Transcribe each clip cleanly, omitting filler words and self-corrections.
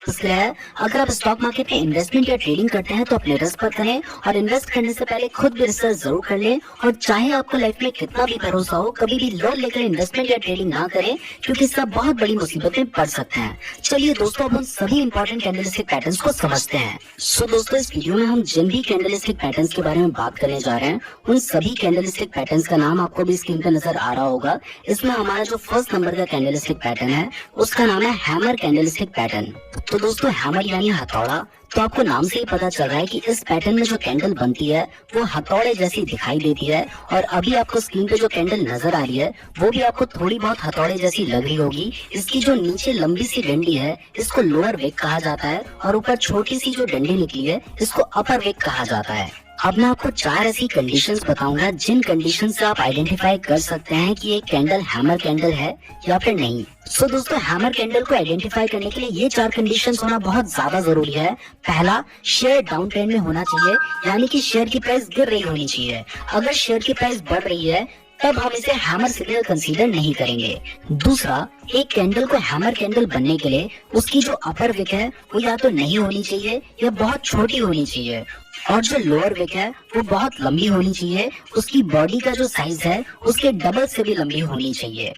इसलिए है, अगर आप स्टॉक मार्केट में इन्वेस्टमेंट या ट्रेडिंग करते हैं तो अपने रिस्क पर करें और इन्वेस्ट करने से पहले खुद भी रिसर्च जरूर कर लें। और चाहे आपको लाइफ में कितना भी भरोसा हो, कभी भी लोन लेकर इन्वेस्टमेंट या ट्रेडिंग ना करें, क्योंकि इससे आप बहुत बड़ी मुसीबत में पड़ सकते हैं। चलिए दोस्तों, अब हम सभी इंपॉर्टेंट कैंडलस्टिक पैटर्न्स को समझते हैं। सो दोस्तों, इस वीडियो में हम जिन भी कैंडलस्टिक पैटर्न्स के बारे में बात करने जा रहे हैं, उन सभी कैंडलस्टिक पैटर्न्स का नाम आपको भी स्क्रीन पर नजर आ रहा होगा। इसमें हमारा जो फर्स्ट नंबर का कैंडलस्टिक पैटर्न है, उसका नाम है हैमर कैंडलस्टिक पैटर्न। तो दोस्तों, हैमर यानी हथौड़ा। तो आपको नाम से ही पता चल रहा है कि इस पैटर्न में जो कैंडल बनती है वो हथौड़े जैसी दिखाई देती है। और अभी आपको स्क्रीन पे जो कैंडल नजर आ रही है वो भी आपको थोड़ी बहुत हथौड़े जैसी लग रही होगी। इसकी जो नीचे लंबी सी डंडी है इसको लोअर वेग कहा जाता है, और ऊपर छोटी सी जो डंडी निकली है इसको अपर वेग कहा जाता है। अब मैं आपको 4 ऐसी कंडीशंस बताऊंगा जिन कंडीशन से आप आइडेंटिफाई कर सकते हैं कि एक कैंडल हैमर कैंडल है या फिर नहीं। सो दोस्तों, हैमर कैंडल को आइडेंटिफाई करने के लिए ये 4 कंडीशंस होना बहुत ज्यादा जरूरी है। पहला, शेयर डाउन ट्रेंड में होना चाहिए, यानी कि शेयर की प्राइस गिर रही होनी चाहिए। अगर शेयर की प्राइस बढ़ रही है तब हम इसे हैमर सिग्नल कंसीडर नहीं करेंगे। दूसरा, एक कैंडल को हैमर कैंडल बनने के लिए उसकी जो अपर विक है वो या तो नहीं होनी चाहिए या बहुत छोटी होनी चाहिए, और जो लोअर विक है वो बहुत लंबी होनी चाहिए। उसकी बॉडी का जो साइज है उसके डबल से भी लंबी होनी चाहिए।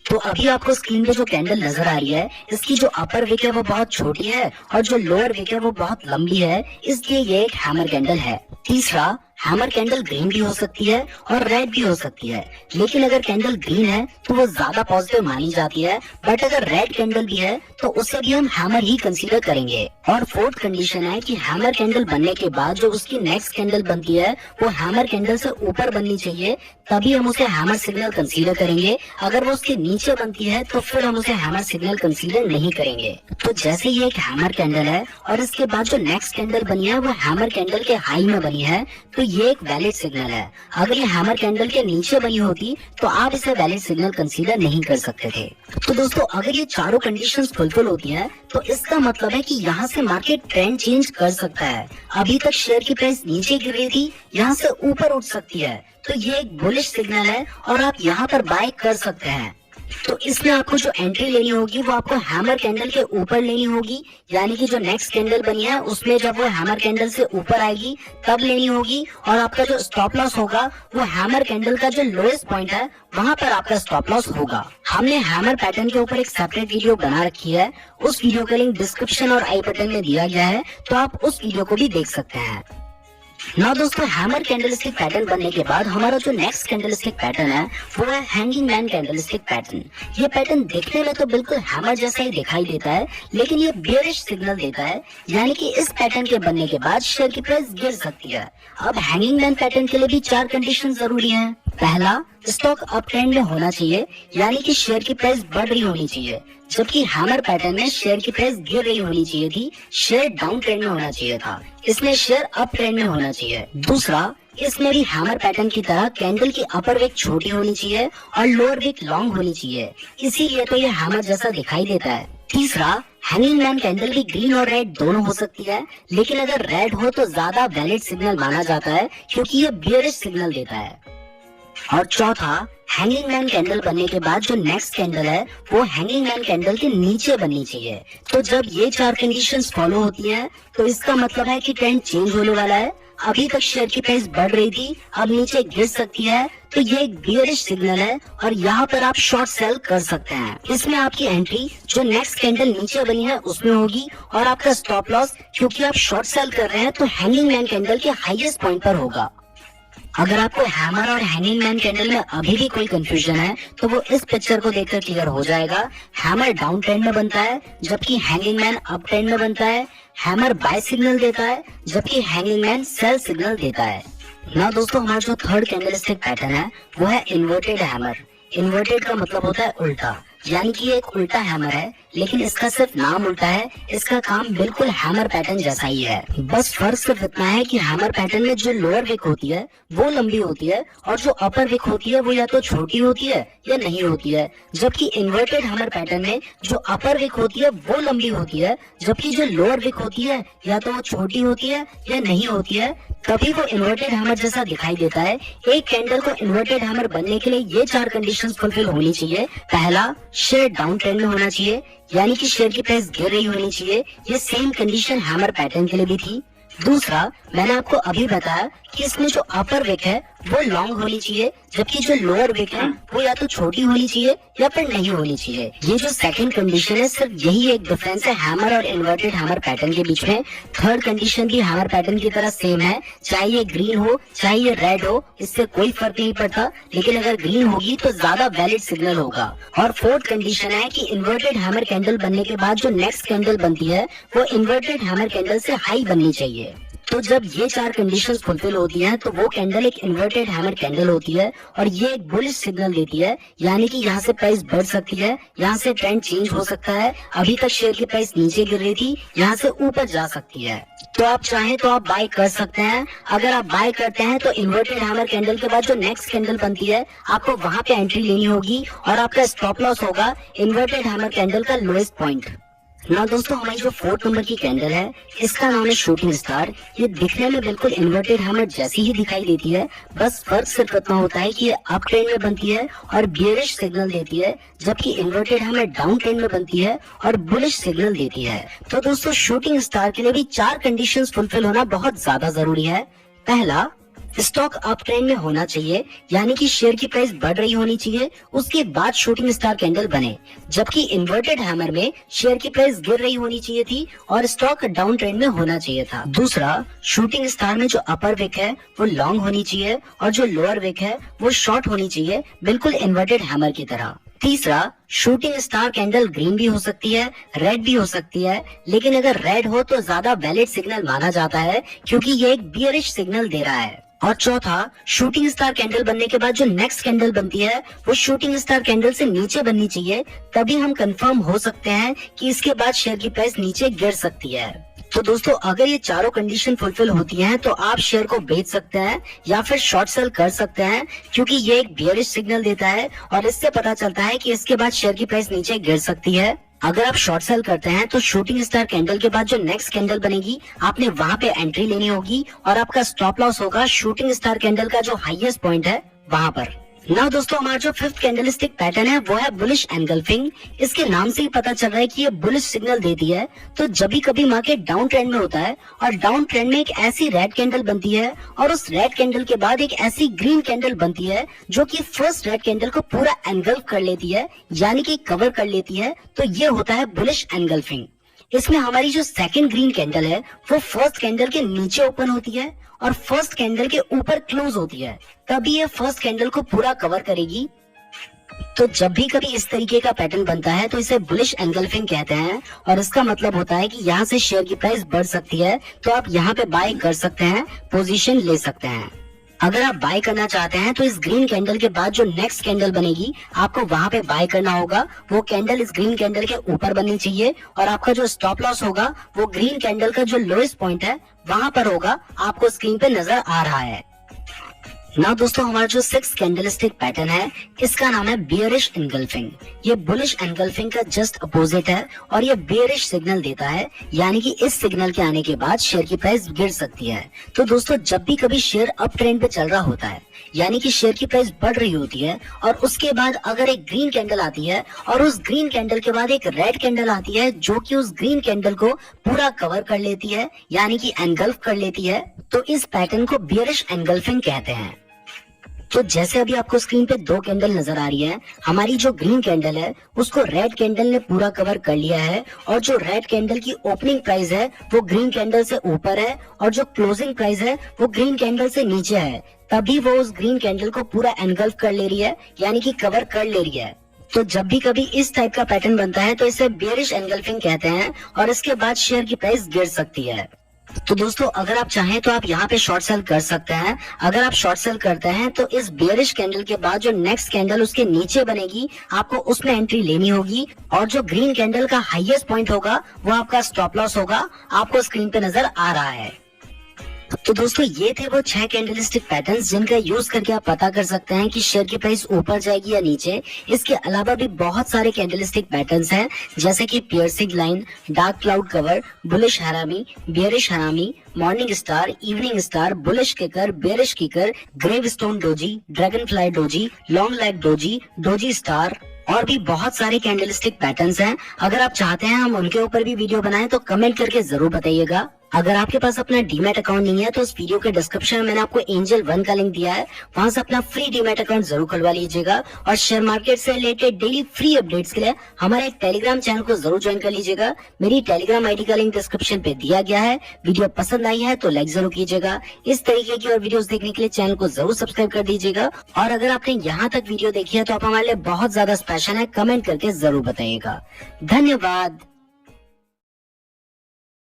तो अभी आपको स्क्रीन पे जो कैंडल नजर आ रही है, इसकी जो अपर विक है वो बहुत छोटी है और जो लोअर विक है वो बहुत लंबी है, इसलिए ये एक हैमर कैंडल है। तीसरा, हैमर कैंडल ग्रीन भी हो सकती है और रेड भी हो सकती है, लेकिन अगर कैंडल ग्रीन है तो वो ज्यादा पॉजिटिव मानी जाती है, बट अगर रेड कैंडल भी है तो उसे भी हम हैमर ही कंसीडर करेंगे। और फोर्थ कंडीशन है कि हैमर कैंडल बनने के बाद जो उसकी नेक्स्ट कैंडल बनती है वो हैमर कैंडल से ऊपर बननी चाहिए, तभी हम उसे हैमर सिग्नल कंसीडर करेंगे। अगर वो उसके नीचे बनती है तो फिर हम उसे हैमर सिग्नल कंसीडर नहीं करेंगे। तो जैसे ये एक हैमर कैंडल है और इसके बाद जो नेक्स्ट कैंडल बनी है वो हैमर कैंडल के हाई में बनी है, तो ये एक वैलिड सिग्नल है। अगर ये हैमर कैंडल के नीचे बनी होती तो आप इसे वैलिड सिग्नल कंसीडर नहीं कर सकते थे। तो दोस्तों, अगर ये चारों कंडीशंस फुलफिल होती हैं तो इसका मतलब है कि यहाँ से मार्केट ट्रेंड चेंज कर सकता है। अभी तक शेयर की प्राइस नीचे गिर रही थी, यहाँ से ऊपर उठ सकती है, तो ये एक बुलिश सिग्नल है और आप यहाँ पर बाय कर सकते हैं। तो इसमें आपको जो एंट्री लेनी होगी वो आपको हैमर कैंडल के ऊपर लेनी होगी, यानी कि जो नेक्स्ट कैंडल बनी है उसमें जब वो हैमर कैंडल से ऊपर आएगी तब लेनी होगी। और आपका जो स्टॉप लॉस होगा वो हैमर कैंडल का जो लोएस्ट पॉइंट है वहां पर आपका स्टॉप लॉस होगा। हमने हैमर पैटर्न के ऊपर एक सेपरेट वीडियो बना रखी है, उस वीडियो का लिंक डिस्क्रिप्शन और आई बटन में दिया गया है, तो आप उस वीडियो को भी देख सकते हैं। ना दोस्तों, हैमर कैंडलस्टिक पैटर्न बनने के बाद हमारा जो नेक्स्ट कैंडलस्टिक पैटर्न है वो है हैंगिंग मैन कैंडलस्टिक पैटर्न। ये पैटर्न देखने में तो बिल्कुल हैमर जैसा ही दिखाई देता है, लेकिन ये बेयरिश सिग्नल देता है, यानी कि इस पैटर्न के बनने के बाद शेयर की प्राइस गिर सकती है। अब हैंगिंग मैन पैटर्न के लिए भी 4 कंडीशन जरूरी है। पहला, स्टॉक अप ट्रेंड में होना चाहिए, यानी कि शेयर की प्राइस बढ़ रही होनी चाहिए, जबकि हैमर पैटर्न में शेयर की प्राइस गिर रही होनी चाहिए थी, शेयर डाउन ट्रेंड में होना चाहिए था, इसमें शेयर अप ट्रेंड में होना चाहिए। दूसरा, इसमें भी हैमर पैटर्न की तरह कैंडल की अपर विक छोटी होनी चाहिए और लोअर विक लॉन्ग होनी चाहिए, इसीलिए तो ये हैमर जैसा दिखाई देता है। तीसरा, हैंगिंग मैन कैंडल भी ग्रीन और रेड दोनों हो सकती है, लेकिन अगर रेड हो तो ज्यादा वैलिड सिग्नल माना जाता है क्योंकि ये बेयरिश सिग्नल देता है। और चौथा, हैंगिंग मैन कैंडल बनने के बाद जो नेक्स्ट कैंडल है वो हैंगिंग मैन कैंडल के नीचे बननी चाहिए। तो जब ये 4 कंडीशंस फॉलो होती हैं तो इसका मतलब है कि ट्रेंड चेंज होने वाला है। अभी तक शेयर की प्राइस बढ़ रही थी, अब नीचे गिर सकती है, तो ये एक बियरिश सिग्नल है और यहाँ पर आप शॉर्ट सेल कर सकते हैं। इसमें आपकी एंट्री जो नेक्स्ट कैंडल नीचे बनी है उसमें होगी और आपका स्टॉप लॉस, क्योंकि आप शॉर्ट सेल कर रहे हैं, तो हैंगिंग मैन कैंडल के हाईएस्ट पॉइंट पर होगा। अगर आपको हैमर और हैंगिंग मैन कैंडल में अभी भी कोई कंफ्यूजन है तो वो इस पिक्चर को देखकर क्लियर हो जाएगा। हैमर डाउन ट्रेंड में बनता है जबकि हैंगिंग मैन अप ट्रेंड में बनता है। हैमर बाय सिग्नल देता है जबकि हैंगिंग मैन सेल सिग्नल देता है। ना दोस्तों, हमारा जो थर्ड कैंडलस्टिक पैटर्न है वो है इन्वर्टेड हैमर। इन्वर्टेड का मतलब होता है उल्टा, यानी कि ये एक उल्टा हैमर है, लेकिन इसका सिर्फ नाम उल्टा है, इसका काम बिल्कुल हैमर पैटर्न जैसा ही है। बस फर्क सिर्फ इतना है कि हैमर पैटर्न में जो लोअर विक होती है वो लंबी होती है और जो अपर विक होती है वो या तो छोटी होती है या नहीं होती है, जबकि इन्वर्टेड हैमर पैटर्न में जो अपर विक होती है वो लंबी होती है, जबकि जो लोअर विक होती है या तो वो छोटी होती है या नहीं होती है, तभी वो इन्वर्टेड हैमर जैसा दिखाई देता है। एक कैंडल को इन्वर्टेड हैमर बनने के लिए ये 4 कंडीशंस फुलफिल होनी चाहिए। पहला, शेयर डाउन ट्रेंड में होना चाहिए, यानी कि शेयर की प्राइस गिर रही होनी चाहिए। ये सेम कंडीशन हैमर पैटर्न के लिए भी थी। दूसरा, मैंने आपको अभी बताया कि इसमें जो अपर विक है वो लॉन्ग होनी चाहिए, जबकि जो लोअर विक है वो या तो छोटी होनी चाहिए या फिर नहीं होनी चाहिए। ये जो सेकंड कंडीशन है, सिर्फ यही एक डिफरेंस है हैमर और इन्वर्टेड हैमर पैटर्न के बीच में। थर्ड कंडीशन भी हैमर पैटर्न की तरह सेम है, चाहे ये ग्रीन हो चाहे ये रेड हो, इससे कोई फर्क नहीं पड़ता, लेकिन अगर ग्रीन होगी तो ज्यादा वैलिड सिग्नल होगा। और फोर्थ कंडीशन है कि इन्वर्टेड हैमर कैंडल बनने के बाद जो नेक्स्ट कैंडल बनती है वो इन्वर्टेड हैमर कैंडल से हाई बननी चाहिए। तो जब ये चार कंडीशंस फुलफिल होती हैं तो वो कैंडल एक इन्वर्टेड हैमर कैंडल होती है और ये एक बुलिश सिग्नल देती है, यानी कि यहाँ से प्राइस बढ़ सकती है, यहाँ से ट्रेंड चेंज हो सकता है। अभी तक शेयर की प्राइस नीचे गिर रही थी, यहाँ से ऊपर जा सकती है। तो आप चाहें तो आप बाय कर सकते हैं। अगर आप बाय करते हैं तो इन्वर्टेड हैमर कैंडल के बाद जो नेक्स्ट कैंडल बनती है आपको वहां पे एंट्री लेनी होगी और आपका स्टॉप लॉस होगा इन्वर्टेड हैमर कैंडल का लोएस्ट पॉइंट। ना दोस्तों, हमारी जो 4th नंबर की कैंडल है इसका नाम है शूटिंग स्टार। ये दिखने में बिल्कुल इन्वर्टेड हैमर जैसी ही दिखाई देती है, बस फर्क सिर्फ इतना होता है कि ये अप ट्रेंड में बनती है और बियरिश सिग्नल देती है, जबकि इन्वर्टेड हैमर डाउन ट्रेंड में बनती है और बुलिश सिग्नल देती है। तो दोस्तों, शूटिंग स्टार के लिए भी 4 कंडीशंस फुलफिल होना बहुत ज्यादा जरूरी है। पहला, स्टॉक अप ट्रेंड में होना चाहिए, यानी कि शेयर की प्राइस बढ़ रही होनी चाहिए, उसके बाद शूटिंग स्टार कैंडल बने। जबकि इन्वर्टेड हैमर में शेयर की प्राइस गिर रही होनी चाहिए थी और स्टॉक डाउन ट्रेंड में होना चाहिए था। दूसरा, शूटिंग स्टार में जो अपर विक है वो लॉन्ग होनी चाहिए और जो लोअर विक है वो शॉर्ट होनी चाहिए, बिल्कुल इन्वर्टेड हैमर की तरह। तीसरा, शूटिंग स्टार कैंडल ग्रीन भी हो सकती है, रेड भी हो सकती है, लेकिन अगर रेड हो तो ज्यादा वैलिड सिग्नल माना जाता है क्योंकि ये एक बियरिश सिग्नल दे रहा है। और चौथा, शूटिंग स्टार कैंडल बनने के बाद जो नेक्स्ट कैंडल बनती है वो शूटिंग स्टार कैंडल से नीचे बननी चाहिए, तभी हम कंफर्म हो सकते हैं कि इसके बाद शेयर की प्राइस नीचे गिर सकती है। तो दोस्तों, अगर ये चारों कंडीशन फुलफिल होती हैं तो आप शेयर को बेच सकते हैं या फिर शॉर्ट सेल कर सकते हैं, क्योंकि ये एक बियरिश सिग्नल देता है और इससे पता चलता है कि इसके बाद शेयर की प्राइस नीचे गिर सकती है। अगर आप शॉर्ट सेल करते हैं तो शूटिंग स्टार कैंडल के बाद जो नेक्स्ट कैंडल बनेगी आपने वहां पे एंट्री लेनी होगी और आपका स्टॉप लॉस होगा शूटिंग स्टार कैंडल का जो हाईएस्ट पॉइंट है वहां पर। ना दोस्तों, हमारा जो 5th कैंडलस्टिक पैटर्न है वो है बुलिश एनगल्फिंग। इसके नाम से ही पता चल रहा है कि ये बुलिश सिग्नल देती है। तो जब भी कभी मार्केट डाउन ट्रेंड में होता है और डाउन ट्रेंड में एक ऐसी रेड कैंडल बनती है और उस रेड कैंडल के बाद एक ऐसी ग्रीन कैंडल बनती है जो कि फर्स्ट रेड कैंडल को पूरा एनगल्फ कर लेती है, यानी कि कवर कर लेती है, तो ये होता है बुलिश एनगल्फिंग। इसमें हमारी जो सेकंड ग्रीन कैंडल है वो फर्स्ट कैंडल के नीचे ओपन होती है और फर्स्ट कैंडल के ऊपर क्लोज होती है, तभी ये फर्स्ट कैंडल को पूरा कवर करेगी। तो जब भी कभी इस तरीके का पैटर्न बनता है तो इसे बुलिश एनगल्फिंग कहते हैं और इसका मतलब होता है कि यहाँ से शेयर की प्राइस बढ़ सकती है, तो आप यहाँ पे बाय कर सकते हैं, पोजीशन ले सकते हैं। अगर आप बाय करना चाहते हैं तो इस ग्रीन कैंडल के बाद जो नेक्स्ट कैंडल बनेगी आपको वहां पे बाय करना होगा। वो कैंडल इस ग्रीन कैंडल के ऊपर बननी चाहिए और आपका जो स्टॉप लॉस होगा वो ग्रीन कैंडल का जो लोएस्ट पॉइंट है वहां पर होगा, आपको स्क्रीन पे नजर आ रहा है। ना दोस्तों, हमारा जो 6th कैंडलस्टिक पैटर्न है इसका नाम है बियरिश एनगल्फिंग। ये बुलिश एनगल्फिंग का जस्ट अपोजिट है और ये बियरिश सिग्नल देता है, यानी कि इस सिग्नल के आने के बाद शेयर की प्राइस गिर सकती है। तो दोस्तों, जब भी कभी शेयर अप ट्रेंड पे चल रहा होता है, यानी कि शेयर की प्राइस बढ़ रही होती है और उसके बाद अगर एक ग्रीन कैंडल आती है और उस ग्रीन कैंडल के बाद एक रेड कैंडल आती है जो कि उस ग्रीन कैंडल को पूरा कवर कर लेती है, यानी कि एनगल्फ कर लेती है, तो इस पैटर्न को बियरिश एनगल्फिंग कहते हैं। तो जैसे अभी आपको स्क्रीन पे 2 कैंडल नजर आ रही है, हमारी जो ग्रीन कैंडल है उसको रेड कैंडल ने पूरा कवर कर लिया है और जो रेड कैंडल की ओपनिंग प्राइस है वो ग्रीन कैंडल से ऊपर है और जो क्लोजिंग प्राइस है वो ग्रीन कैंडल से नीचे है, तभी वो उस ग्रीन कैंडल को पूरा एनगल्फ कर ले रही है, यानी कि कवर कर ले रही है। तो जब भी कभी इस टाइप का पैटर्न बनता है तो इसे बियरिश एनगल्फिंग कहते हैं और इसके बाद शेयर की प्राइस गिर सकती है। तो दोस्तों, अगर आप चाहें तो आप यहाँ पे शॉर्ट सेल कर सकते हैं। अगर आप शॉर्ट सेल करते हैं तो इस बियरिश कैंडल के बाद जो नेक्स्ट कैंडल उसके नीचे बनेगी आपको उसमें एंट्री लेनी होगी और जो ग्रीन कैंडल का हाईएस्ट पॉइंट होगा वो आपका स्टॉप लॉस होगा, आपको स्क्रीन पे नजर आ रहा है। तो दोस्तों, ये थे वो 6 कैंडलस्टिक पैटर्न्स जिनका यूज करके आप पता कर सकते हैं कि शेयर की प्राइस ऊपर जाएगी या नीचे। इसके अलावा भी बहुत सारे कैंडलस्टिक पैटर्न्स हैं, जैसे कि piercing line, dark cloud cover, bullish harami, bearish harami, morning star, evening star, bullish kicker, bearish kicker, gravestone doji, dragonfly doji, long leg doji, doji star, और भी बहुत सारे कैंडलस्टिक पैटर्न्स हैं। अगर आप चाहते हैं हम उनके ऊपर भी वीडियो बनाएं तो कमेंट करके जरूर बताइएगा। अगर आपके पास अपना डीमैट अकाउंट नहीं है तो इस वीडियो के डिस्क्रिप्शन में मैंने आपको एंजल 1 का लिंक दिया है, वहां से अपना फ्री डीमैट अकाउंट जरूर खुलवा लीजिएगा। और शेयर मार्केट से रिलेटेड डेली फ्री अपडेट्स के लिए हमारे टेलीग्राम चैनल को जरूर ज्वाइन कर लीजिएगा। मेरी टेलीग्राम आईडी का लिंक डिस्क्रिप्शन पे दिया गया है। वीडियो पसंद आई है तो लाइक जरूर कीजिएगा। इस तरीके की और वीडियोस देखने के लिए चैनल को जरूर सब्सक्राइब कर दीजिएगा। और अगर आपने यहाँ तक वीडियो देखी है तो आप हमारे लिए बहुत ज्यादा स्पेशल है, कमेंट करके जरूर बताइएगा। धन्यवाद।